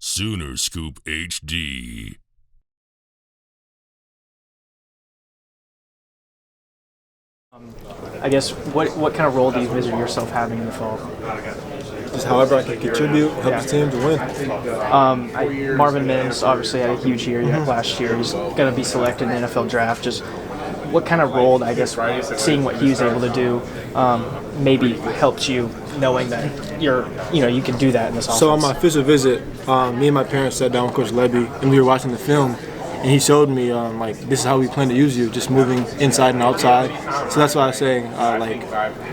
Sooner Scoop HD. I guess what kind of role do you envision yourself having in the fall? Just however I can contribute, help the team to win. Marvin Mims obviously had a huge year last year. He's going to be selected in the NFL draft. Just what kind of role, I guess, seeing what he was able to do, maybe helps you knowing that you can do that in this offense. So on my official visit, me and my parents sat down with Coach Levy, and we were watching the film. And he showed me, this is how we plan to use you, just moving inside and outside. So that's why I was saying,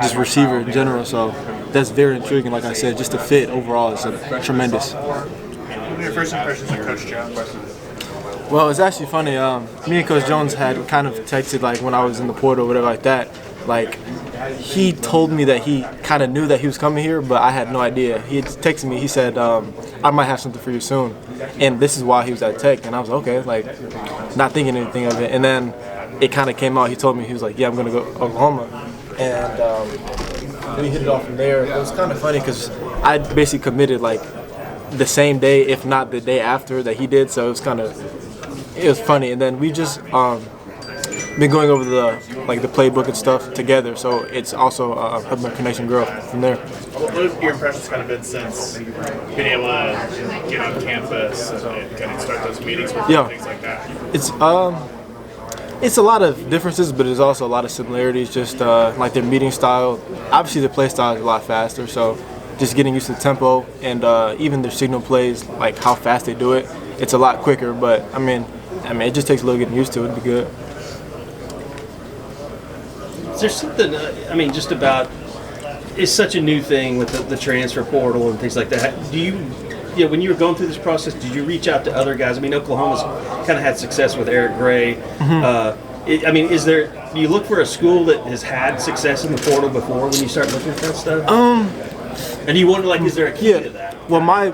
just receiver in general. So that's very intriguing. Like I said, just the fit overall is tremendous. What were your first impressions of Coach Jones? Well, it's actually funny. Me and Coach Jones had kind of texted, when I was in the portal or whatever like that. He told me that he kind of knew that he was coming here, but I had no idea. He had texted me. He said, I might have something for you soon. And this is why he was at Tech. And I was okay, not thinking anything of it. And then it kind of came out. He told me, he was like, yeah, I'm going to go to Oklahoma. And we hit it off from there. It was kind of funny because I basically committed the same day, if not the day after that he did. So it was funny. And then we just been going over the playbook and stuff together, so it's also helped my connection grow from there. What have your impressions kind of been since being able to get on campus and kind of start those meetings with you and things like that? It's a lot of differences, but there's also a lot of similarities. Just their meeting style. Obviously, their play style is a lot faster, so just getting used to the tempo and even their signal plays, how fast they do it, it's a lot quicker. But I mean, it just takes a little getting used to it. It'd be good. Is there something, just about, it's such a new thing with the transfer portal and things like that. Do you, when you were going through this process, did you reach out to other guys? Oklahoma's kind of had success with Eric Gray. Do you look for a school that has had success in the portal before when you start looking for that stuff? And you wonder, is there a key to that? Well, my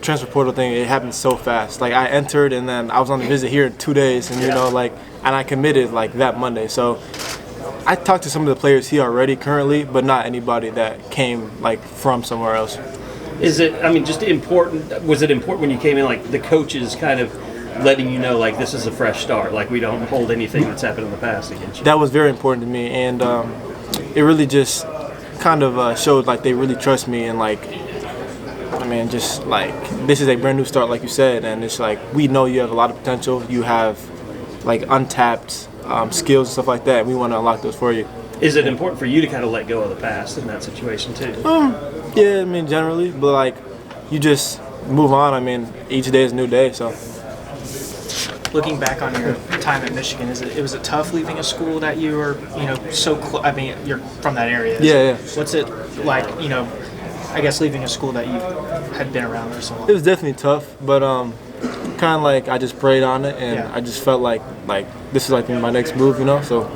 transfer portal thing, it happened so fast. I entered and then I was on the visit here in 2 days, and and I committed that Monday. So I talked to some of the players here already currently, but not anybody that came from somewhere else. Is it, just important, was it important when you came in, the coaches kind of letting you know, this is a fresh start, we don't hold anything that's happened in the past against you? That was very important to me, and it really just kind of showed they really trust me, and this is a brand new start, like you said, and it's we know you have a lot of potential, you have untapped skills and stuff like that, and we want to unlock those for you. Is it important for you to kind of let go of the past in that situation too? Yeah, generally, but you just move on. Each day is a new day, so. Looking back on your time at Michigan, was it tough leaving a school that you were so close? You're from that area. Yeah. What's it like? I guess leaving a school that you had been around for so long. It was definitely tough, but kind of I just prayed on it, and I just felt like this is my next move, So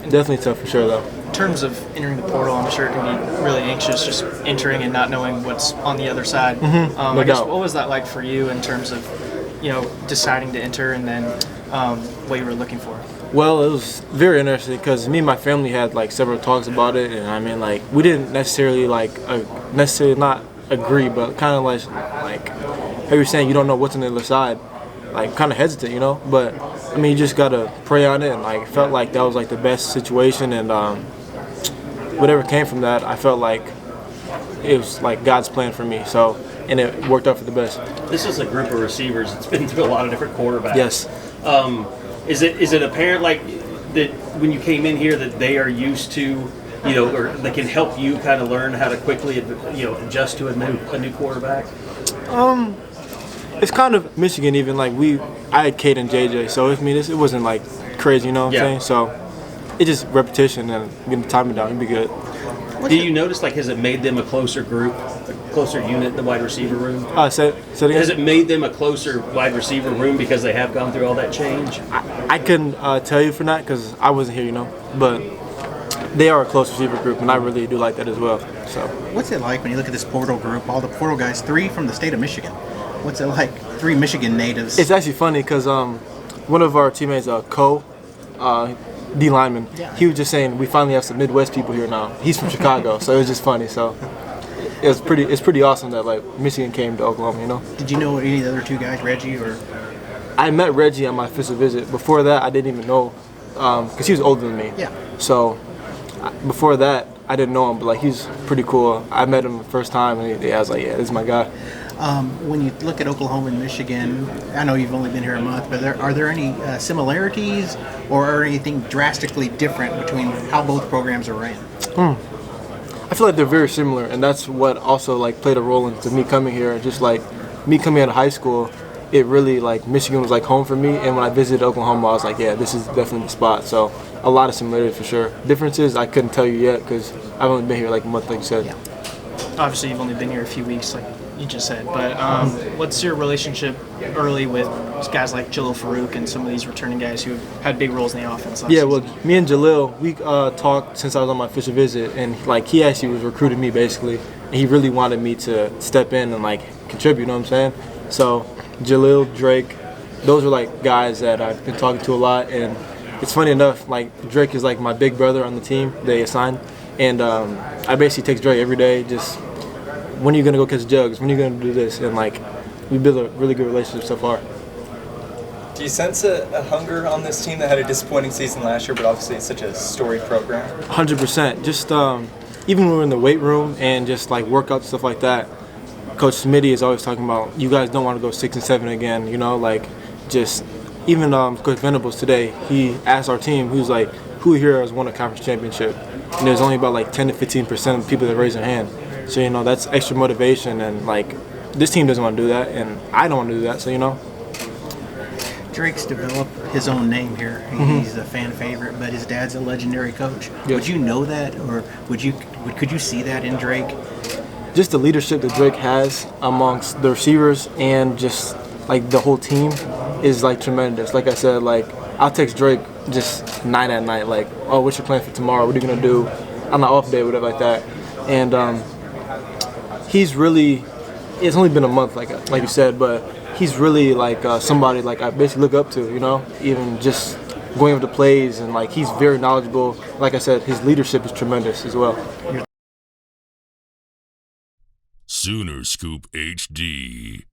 definitely tough for sure, though. In terms of entering the portal, I'm sure it can be really anxious just entering and not knowing what's on the other side. No doubt. What was that like for you in terms of deciding to enter and then what you were looking for? Well, it was very interesting because me and my family had several talks about it, and we didn't necessarily necessarily not agree, but kind of like how you're saying, you don't know what's on the other side, kind of hesitant, But you just gotta pray on it, and it felt like that was the best situation, and whatever came from that, I felt like it was God's plan for me. So, and it worked out for the best. This is a group of receivers. It's been through a lot of different quarterbacks. Yes. Is it apparent that when you came in here that they are used to, or they can help you kind of learn how to quickly, adjust to a new quarterback? It's kind of Michigan even. I had Kate and JJ, so it wasn't crazy, you know what I'm saying? So it's just repetition and getting the timing down. It'd be good. Do you notice, has it made them a closer group, a closer unit, the wide receiver room? Say it again? Has it made them a closer wide receiver room because they have gone through all that change? I couldn't tell you for that because I wasn't here, But they are a close receiver group, and I really do like that as well. So. What's it like when you look at this portal group, all the portal guys, 3 from the state of Michigan? What's it like, 3 Michigan natives? It's actually funny because one of our teammates, D lineman, he was just saying we finally have some Midwest people here now. He's from Chicago, so it was just funny. So it's pretty awesome that like Michigan came to Oklahoma. You know. Did you know any of the other two guys, Reggie or? I met Reggie on my official visit. Before that, I didn't even know because he was older than me. Yeah. So before that, I didn't know him, but like he's pretty cool. I met him the first time, and I was like, yeah, this is my guy. When you look at Oklahoma and Michigan, I know you've only been here a month, but are there any similarities or are anything drastically different between how both programs are ran? I feel like they're very similar, and that's what also like played a role into me coming here. Just like me coming out of high school, it really like Michigan was like home for me, and when I visited Oklahoma, I was like, yeah, this is definitely the spot. So a lot of similarities for sure. Differences I couldn't tell you yet because I've only been here like a month, like you said. Yeah. Obviously, you've only been here a few weeks, like you just said. But what's your relationship early with guys like Jalil Farouk and some of these returning guys who have had big roles in the offense? Yeah, well, me and Jalil, we talked since I was on my official visit, and like he actually was recruiting me basically, and he really wanted me to step in and like contribute. You know what I'm saying? So Jalil, Drake, those are like guys that I've been talking to a lot, and it's funny enough, like Drake is like my big brother on the team they assigned, and I basically text Drake every day, just when are you gonna go catch jugs? When are you gonna do this? And like we built a really good relationship so far. Do you sense a hunger on this team that had a disappointing season last year, but obviously it's such a storied program? 100%. Just even when we're in the weight room and just like workouts stuff like that, Coach Smitty is always talking about you guys don't want to go 6 and 7 again. You know, like just even Coach Venables today, he asked our team, he was like, who here has won a conference championship? And there's only about like 10 to 15% of the people that raise their hand. So, you know, that's extra motivation, and like this team doesn't want to do that, and I don't want to do that, so, you know. Drake's developed his own name here. He's a fan favorite, but his dad's a legendary coach. Yeah. Would you know that, or could you see that in Drake? Just the leadership that Drake has amongst the receivers and just like the whole team is like tremendous. Like I said, like I'll text Drake just night at night, like, oh, what's your plan for tomorrow? What are you gonna do on the off day, whatever like that. And he's really, it's only been a month, like you said, but he's really like somebody like I basically look up to, you know, even just going over the plays, and like he's very knowledgeable. Like I said, his leadership is tremendous as well. Sooner Scoop HD.